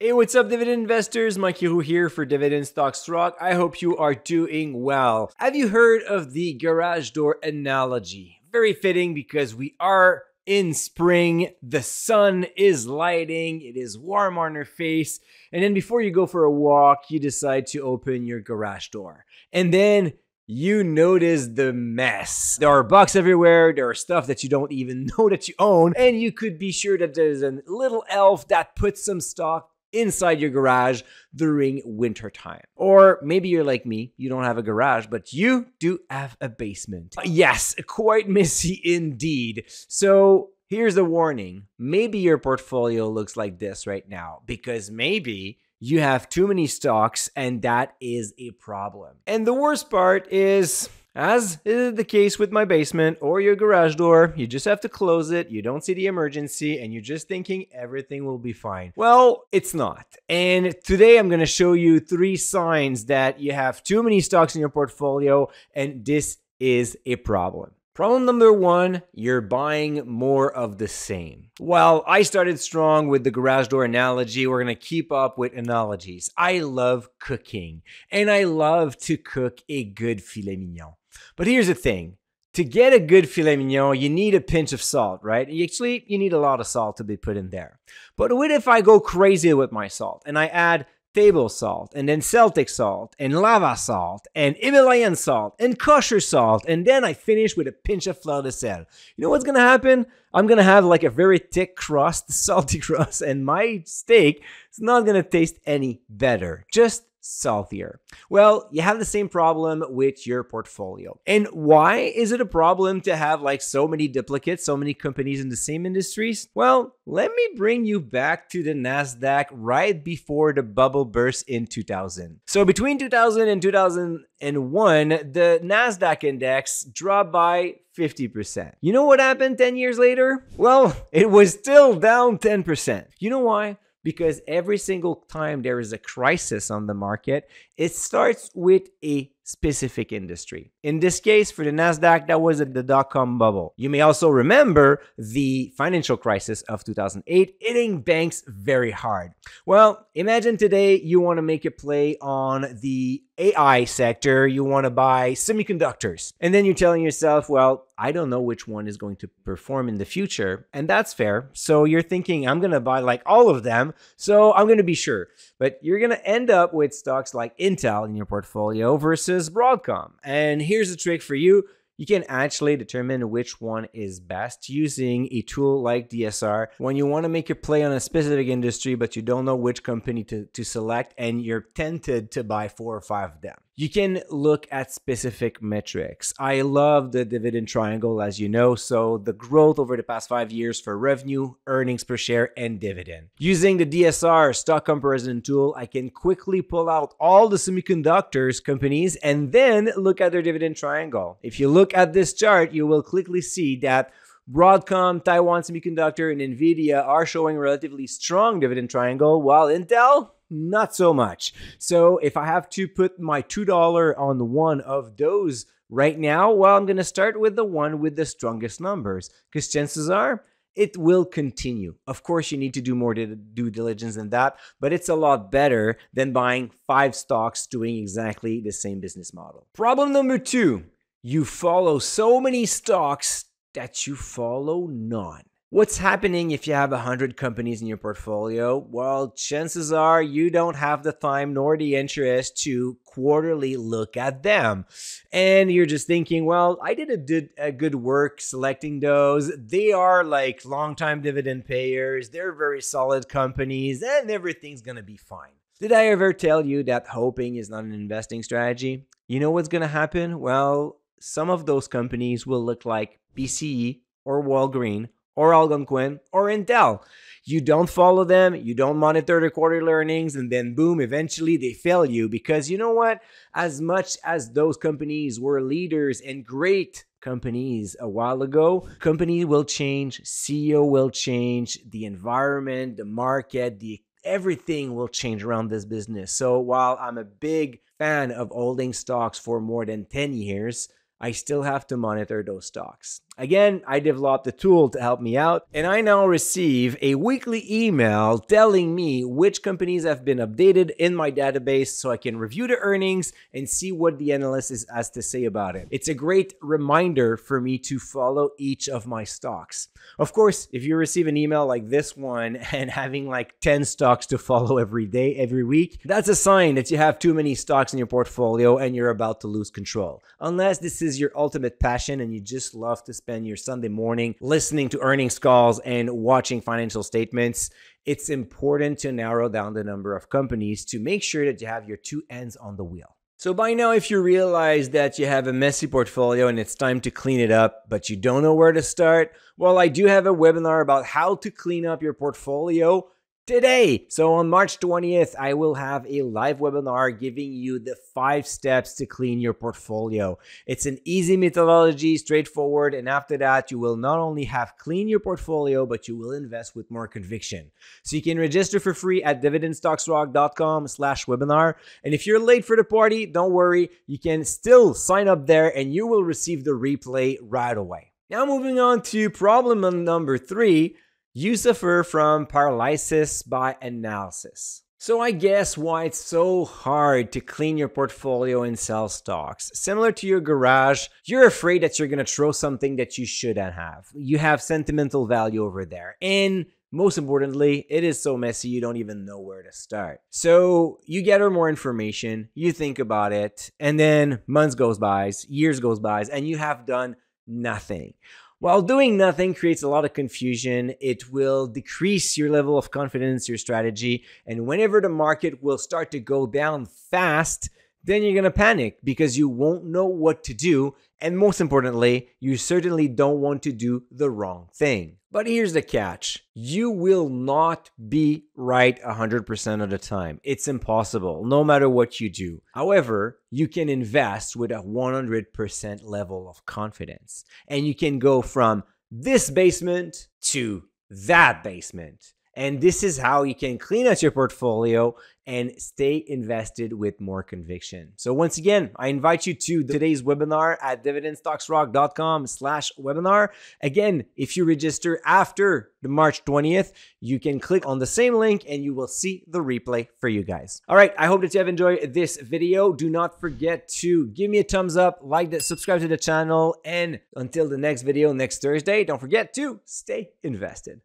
Hey, what's up, dividend investors? Mike here for Dividend Stocks Rock. I hope you are doing well. Have you heard of the garage door analogy? Very fitting because we are in spring, the sun is lighting, it is warm on your face, and then before you go for a walk, you decide to open your garage door. And then you notice the mess. There are bugs everywhere, there are stuff that you don't even know that you own, and you could be sure that there's a little elf that puts some stock inside your garage during winter time. Or maybe you're like me, you don't have a garage, but you do have a basement. Yes, quite messy indeed. So here's a warning. Maybe your portfolio looks like this right now because maybe you have too many stocks and that is a problem. And the worst part is, as is the case with my basement or your garage door, you just have to close it, you don't see the emergency, and you're just thinking everything will be fine. Well, it's not. And today I'm going to show you 3 signs that you have too many stocks in your portfolio, and this is a problem. Problem number 1, you're buying more of the same. Well, I started strong with the garage door analogy. We're going to keep up with analogies. I love cooking, and I love to cook a good filet mignon. But here's the thing. To get a good filet mignon, you need a pinch of salt, right? Actually, you need a lot of salt to be put in there. But what if I go crazy with my salt and I add table salt, and then Celtic salt, and lava salt, and Himalayan salt, and kosher salt, and then I finish with a pinch of fleur de sel? You know what's gonna happen? I'm gonna have like a very thick crust, salty crust, and my steak is not gonna taste any better, just saltier. Well, you have the same problem with your portfolio. And why is it a problem to have like so many duplicates, so many companies in the same industries? Well, let me bring you back to the NASDAQ right before the bubble burst in 2000. So between 2000 and 2001, the NASDAQ index dropped by 50%. You know what happened 10 years later? Well, it was still down 10%. You know why? Because every single time there is a crisis on the market, it starts with a specific industry. In this case, for the NASDAQ, that was the dot-com bubble. You may also remember the financial crisis of 2008 hitting banks very hard. Well, imagine today you want to make a play on the AI sector, you want to buy semiconductors, and then you're telling yourself, well, I don't know which one is going to perform in the future, and that's fair. So you're thinking, I'm going to buy like all of them, so I'm going to be sure. But you're going to end up with stocks like Intel in your portfolio versus Broadcom. And here's a trick for you. You can actually determine which one is best using a tool like DSR when you want to make a play on a specific industry, but you don't know which company to select and you're tempted to buy 4 or 5 of them. You can look at specific metrics. I love the dividend triangle, as you know, so the growth over the past 5 years for revenue, earnings per share, and dividend. Using the DSR stock comparison tool, I can quickly pull out all the semiconductors companies and then look at their dividend triangle. If you look at this chart, you will quickly see that Broadcom, Taiwan Semiconductor, and Nvidia are showing relatively strong dividend triangle, while Intel, not so much. So if I have to put my $2 on one of those right now, well, I'm going to start with the one with the strongest numbers, because chances are it will continue. Of course, you need to do more due diligence than that, but it's a lot better than buying 5 stocks doing exactly the same business model. Problem number 2, you follow so many stocks that you follow none. What's happening if you have 100 companies in your portfolio? Well, chances are you don't have the time nor the interest to quarterly look at them. And you're just thinking, well, I did a good work selecting those. They are like long-time dividend payers. They're very solid companies and everything's going to be fine. Did I ever tell you that hoping is not an investing strategy? You know what's going to happen? Well, some of those companies will look like BCE or Walgreens or Algonquin or Intel. You don't follow them, you don't monitor their quarterly earnings, and then boom, eventually they fail you. Because you know what? As much as those companies were leaders and great companies a while ago, company will change, CEO will change, the environment, the market, everything will change around this business. So while I'm a big fan of holding stocks for more than 10 years, I still have to monitor those stocks. Again, I developed a tool to help me out, and I now receive a weekly email telling me which companies have been updated in my database so I can review the earnings and see what the analyst has to say about it. It's a great reminder for me to follow each of my stocks. Of course, if you receive an email like this one and having like 10 stocks to follow every day, every week, that's a sign that you have too many stocks in your portfolio and you're about to lose control. Unless this is your ultimate passion and you just love to spend your Sunday morning listening to earnings calls and watching financial statements, it's important to narrow down the number of companies to make sure that you have your two ends on the wheel. So by now, if you realize that you have a messy portfolio and it's time to clean it up, but you don't know where to start, well, I do have a webinar about how to clean up your portfolio today. So on March 20th, I will have a live webinar giving you the 5 steps to clean your portfolio. It's an easy methodology, straightforward, and after that, you will not only have cleaned your portfolio, but you will invest with more conviction. So you can register for free at dividendstocksrock.com/webinar. And if you're late for the party, don't worry, you can still sign up there and you will receive the replay right away. Now moving on to problem number 3, you suffer from paralysis by analysis. So I guess why it's so hard to clean your portfolio and sell stocks. Similar to your garage, you're afraid that you're going to throw something that you shouldn't have. You have sentimental value over there. And most importantly, it is so messy you don't even know where to start. So you gather more information, you think about it, and then months goes by, years goes by, and you have done nothing. While doing nothing creates a lot of confusion, it will decrease your level of confidence, your strategy, and whenever the market will start to go down fast, then you're going to panic because you won't know what to do, and most importantly, you certainly don't want to do the wrong thing. But here's the catch. You will not be right 100% of the time. It's impossible, no matter what you do. However, you can invest with a 100% level of confidence. And you can go from this basement to that basement. And this is how you can clean out your portfolio and stay invested with more conviction. So once again, I invite you to today's webinar at dividendstocksrock.com/webinar. Again, if you register after the March 20th, you can click on the same link and you will see the replay for you guys. All right, I hope that you have enjoyed this video. Do not forget to give me a thumbs up, subscribe to the channel, and until the next video next Thursday, don't forget to stay invested.